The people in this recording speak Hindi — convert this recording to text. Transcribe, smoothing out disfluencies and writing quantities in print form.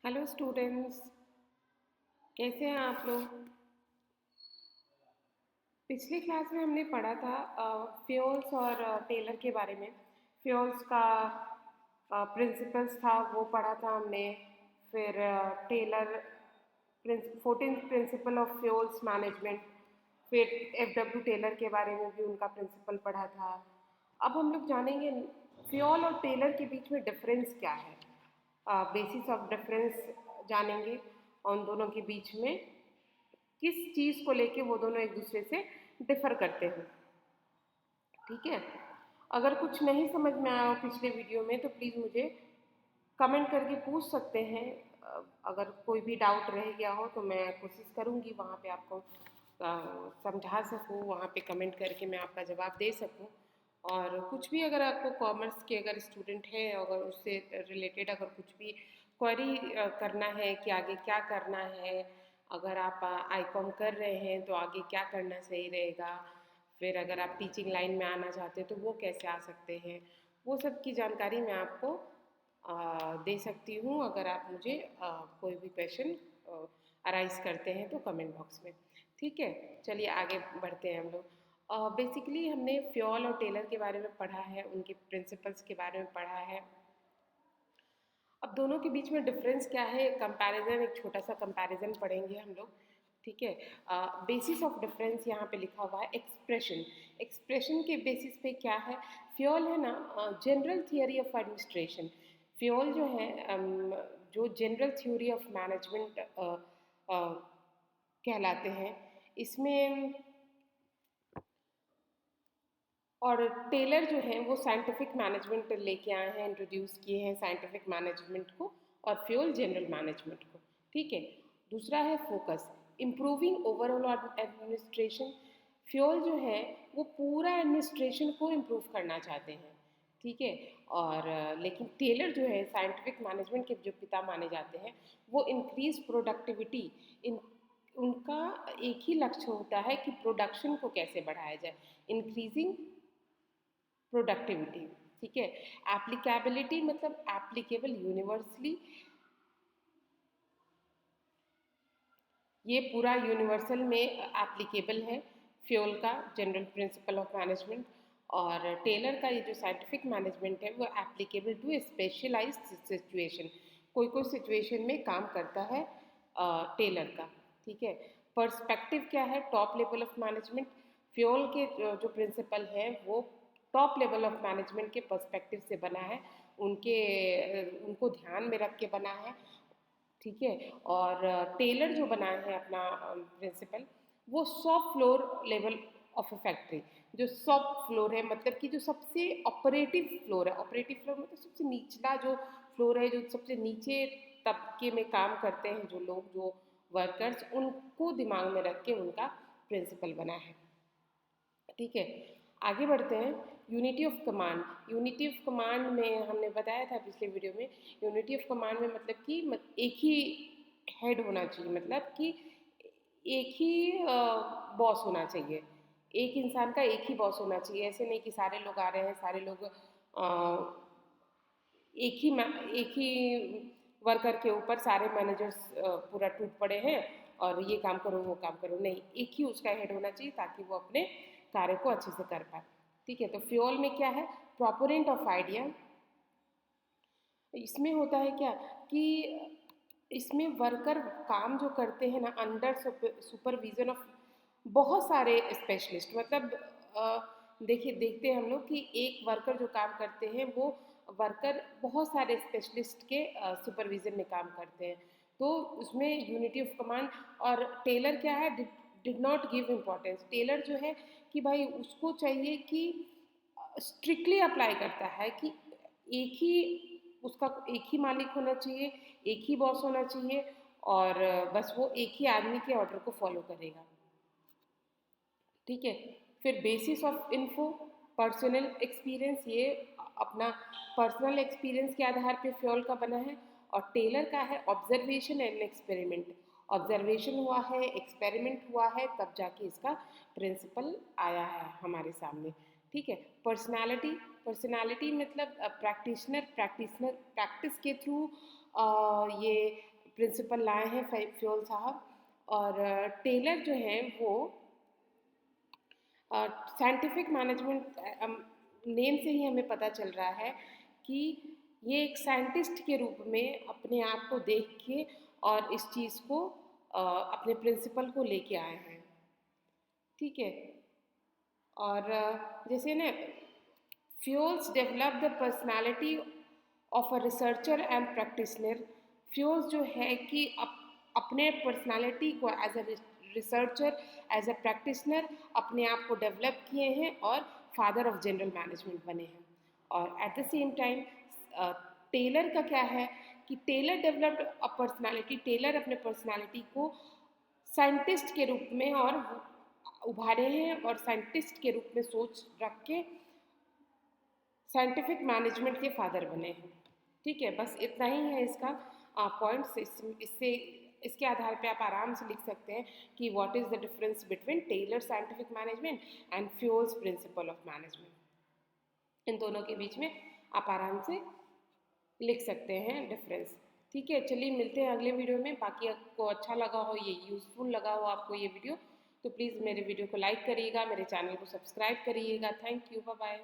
हेलो स्टूडेंट्स, कैसे हैं आप लोग। पिछली क्लास में हमने पढ़ा था फ्यूल्स और टेलर के बारे में। फ्यूल्स का प्रिंसिपल्स था वो पढ़ा था हमने। फिर Taylor 14th principle of Fayol's management. फिर एफ डब्ल्यू टेलर के बारे में भी उनका प्रिंसिपल पढ़ा था। अब हम लोग जानेंगे फ्यूल और टेलर के बीच में डिफरेंस क्या है। बेसिस ऑफ डिफरेंस जानेंगे उन दोनों के बीच में किस चीज़ को लेके वो दोनों एक दूसरे से डिफ़र करते हैं। ठीक है, अगर कुछ नहीं समझ में आया हो पिछले वीडियो में तो प्लीज़ मुझे कमेंट करके पूछ सकते हैं। अगर कोई भी डाउट रह गया हो तो मैं कोशिश करूँगी वहाँ पे आपको समझा सकूँ, वहाँ पे कमेंट करके मैं आपका जवाब दे सकूँ। और कुछ भी अगर आपको कॉमर्स के अगर स्टूडेंट है, अगर उससे रिलेटेड अगर कुछ भी क्वेरी करना है कि आगे क्या करना है, अगर आप आईकॉम कर रहे हैं तो आगे क्या करना सही रहेगा, फिर अगर आप टीचिंग लाइन में आना चाहते हैं तो वो कैसे आ सकते हैं, वो सब की जानकारी मैं आपको दे सकती हूँ अगर आप मुझे कोई भी क्वेश्चन अराइज करते हैं तो कमेंट बॉक्स में। ठीक है, चलिए आगे बढ़ते हैं हम लोग। बेसिकली हमने फ्यूल और टेलर के बारे में पढ़ा है, उनके प्रिंसिपल्स के बारे में पढ़ा है। अब दोनों के बीच में डिफरेंस क्या है, कंपैरिजन, एक छोटा सा कंपैरिजन पढ़ेंगे हम लोग। ठीक है, बेसिस ऑफ डिफरेंस यहाँ पे लिखा हुआ है एक्सप्रेशन। एक्सप्रेशन के बेसिस पे क्या है, फ्यूल है ना general theory of administration. Fuel जो है जो जनरल थ्योरी ऑफ मैनेजमेंट कहलाते हैं इसमें। और टेलर जो हैं वो साइंटिफिक मैनेजमेंट लेके आए हैं, इंट्रोड्यूस किए हैं साइंटिफिक मैनेजमेंट को और फ्यूल जनरल मैनेजमेंट को। ठीक है, दूसरा है focus, improving overall administration. Fuel जो है वो पूरा एडमिनिस्ट्रेशन को इम्प्रूव करना चाहते हैं। ठीक है, और लेकिन टेलर जो है साइंटिफिक मैनेजमेंट के जो पिता माने जाते हैं, वो इंक्रीज प्रोडक्टिविटी। इन उनका एक ही लक्ष्य होता है कि प्रोडक्शन को कैसे बढ़ाया जाए, इंक्रीजिंग प्रोडक्टिविटी। ठीक है, एप्लीकेबिलिटी मतलब एप्लीकेबल यूनिवर्सली, ये पूरा यूनिवर्सल में एप्लीकेबल है फ्यूल का जनरल प्रिंसिपल ऑफ मैनेजमेंट। और टेलर का ये जो साइंटिफिक मैनेजमेंट है वो एप्लीकेबल टू स्पेशलाइज्ड सिचुएशन, कोई कोई सिचुएशन में काम करता है टेलर का। ठीक है, पर्सपेक्टिव क्या है, top level of management. Fuel के जो प्रिंसिपल हैं वो टॉप लेवल ऑफ मैनेजमेंट के पर्सपेक्टिव से बना है, उनके उनको ध्यान में रख के बना है। ठीक है, और टेलर जो बनाए हैं अपना प्रिंसिपल, वो shop floor level of a factory. जो शॉप फ्लोर है मतलब कि जो सबसे ऑपरेटिव फ्लोर है, ऑपरेटिव फ्लोर मतलब सबसे निचला जो फ्लोर है, जो सबसे नीचे तबके में काम करते हैं जो लोग, जो वर्कर्स, उनको दिमाग में रख के उनका प्रिंसिपल बना है। ठीक है, आगे बढ़ते हैं। Unity of command. Unity of command में हमने बताया था पिछले वीडियो में, यूनिटी ऑफ कमांड में मतलब कि एक ही हेड होना चाहिए, मतलब कि एक ही बॉस होना चाहिए, एक इंसान का एक ही बॉस होना चाहिए। ऐसे नहीं कि सारे लोग आ रहे हैं, सारे लोग एक ही वर्कर के ऊपर सारे मैनेजर्स पूरा टूट पड़े हैं और ये काम करो वो काम करो, नहीं, एक ही उसका हेड होना चाहिए ताकि वो अपने कार्य को अच्छे से कर पाए। ठीक है, तो फ्यूल में क्या है, प्रोपोनेंट ऑफ आइडिया। इसमें होता है क्या कि इसमें वर्कर काम जो करते हैं ना अंडर सुपरविजन ऑफ बहुत सारे स्पेशलिस्ट, मतलब देखिए देखते हैं हम लोग कि एक वर्कर जो काम करते हैं वो वर्कर बहुत सारे स्पेशलिस्ट के सुपरविजन में काम करते हैं, तो उसमें यूनिटी ऑफ कमांड। और टेलर क्या है, did not give importance. Taylor जो है कि भाई उसको चाहिए कि स्ट्रिक्टली अप्लाई करता है कि एक ही उसका एक ही मालिक होना चाहिए, एक ही बॉस होना चाहिए, और बस वो एक ही आदमी के ऑर्डर को फॉलो करेगा। ठीक है, फिर basis of info, personal experience, ये अपना पर्सनल एक्सपीरियंस के आधार पे फ्यूल का बना है। और टेलर का है ऑब्जर्वेशन एंड एक्सपेरिमेंट। ऑब्जर्वेशन हुआ है, एक्सपेरिमेंट हुआ है, तब जाके इसका प्रिंसिपल आया है हमारे सामने। ठीक है, पर्सनालिटी। पर्सनालिटी मतलब प्रैक्टिशनर प्रैक्टिस के थ्रू ये प्रिंसिपल लाए हैं फ्योल साहब। और टेलर जो हैं वो साइंटिफिक मैनेजमेंट नेम से ही हमें पता चल रहा है कि ये एक साइंटिस्ट के रूप में अपने आप को देख के और इस चीज़ को अपने प्रिंसिपल को लेके आए हैं। ठीक है। और जैसे ना Fayol's develop the personality of a researcher and practitioner. Fayol's जो है कि अपने पर्सनालिटी को as a researcher, as a practitioner अपने आप को डेवलप किए हैं और फादर ऑफ जनरल मैनेजमेंट बने हैं। और at the same time Taylor का क्या है कि Taylor developed a personality, Taylor अपने पर्सनालिटी को साइंटिस्ट के रूप में और उभारे हैं और साइंटिस्ट के रूप में सोच रख के साइंटिफिक मैनेजमेंट के फादर बने हैं। ठीक है, बस इतना ही है इसका पॉइंट्स। इससे इसके आधार पे आप आराम से लिख सकते हैं कि what is the difference between Taylor scientific management and Fayol's principle of management. इन दोनों के बीच में आप आराम से लिख सकते हैं डिफरेंस। ठीक है, चलिए मिलते हैं अगले वीडियो में। बाकी आपको अच्छा लगा हो, ये यूज़फुल लगा हो आपको ये वीडियो, तो प्लीज़ मेरे वीडियो को लाइक करिएगा, मेरे चैनल को सब्सक्राइब करिएगा। Thank you, bye bye.